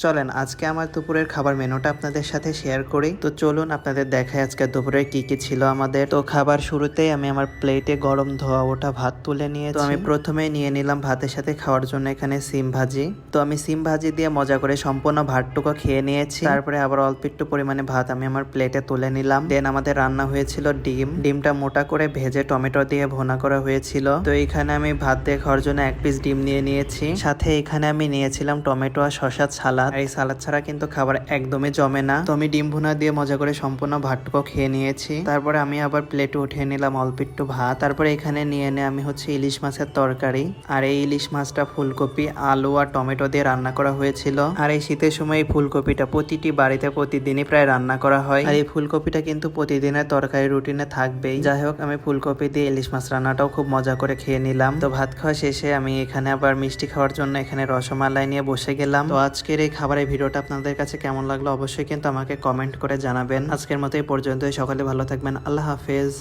চলেন আজকে আমার দুপুরের খাবার মেনুটা আপনাদের সাথে শেয়ার করি। তো চলুন আপনাদের দেখাই আজকে দুপুরের কি কি ছিল আমাদের। তো খাবার শুরুতেই আমি আমার প্লেটে গরম ধোয়া ওঠা ভাত তুলে নিয়েছি। তো আমি প্রথমেই নিয়ে নিলাম ভাতের সাথে খাওয়ার জন্য এখানে সিম ভাজি। তো আমি সিম ভাজি দিয়ে মজা করে সম্পূর্ণ ভাতটুকু খেয়ে নিয়েছি। তারপরে আবার অল্প একটু পরিমাণে ভাত আমি আমার প্লেটে তুলে নিলাম। দেন আমাদের রান্না হয়েছিল ডিমটা মোটা করে ভেজে টমেটো দিয়ে ভুনা করা হয়েছিল। তো এখানে আমি ভাত দিয়ে খাওয়ার জন্য এক পিস ডিম নিয়ে নিয়েছি। সাথে এখানে আমি নিয়েছিলাম টমেটো আর শসা সালাদ। এই সালাদ ছাড়া কিন্তু খাবার একদমই জমে না। তো আমি ডিম ভুনা দিয়ে মজা করে সম্পূর্ণ ভাতটুকু খেয়ে নিয়েছি। তারপরে আমি আবার প্লেটে উঠিয়ে নিলাম অল্প একটু ভাত। তারপরে এখানে নিয়ে আমি হচ্ছে ইলিশ মাছের তরকারি। আর এই ইলিশ মাছটা ফুলকপি আলু আর টমেটো দিয়ে রান্না করা হয়েছিল। আর এই শীতের সময় এই ফুলকপিটা প্রতিটি বাড়িতে প্রতিদিনই প্রায় রান্না করা হয়। আর এই ফুলকপিটা কিন্তু প্রতিদিনের তরকারি রুটিনে থাকবেই। যাই হোক আমি ফুলকপি দিয়ে ইলিশ মাছ রান্নাটাও খুব মজা করে খেয়ে নিলাম। তো ভাত খাওয়া শেষে আমি এখানে আবার মিষ্টি খাওয়ার জন্য এখানে রসমালাই নিয়ে বসে গেলাম। তো আজকের এই খাবারের ভিডিওটা আপনাদের কাছে কেমন লাগলো অবশ্যই কিন্তু আমাকে কমেন্ট করে জানাবেন। আজকের মতো এই পর্যন্তই। সকালে ভালো থাকবেন। আল্লাহ হাফেজ।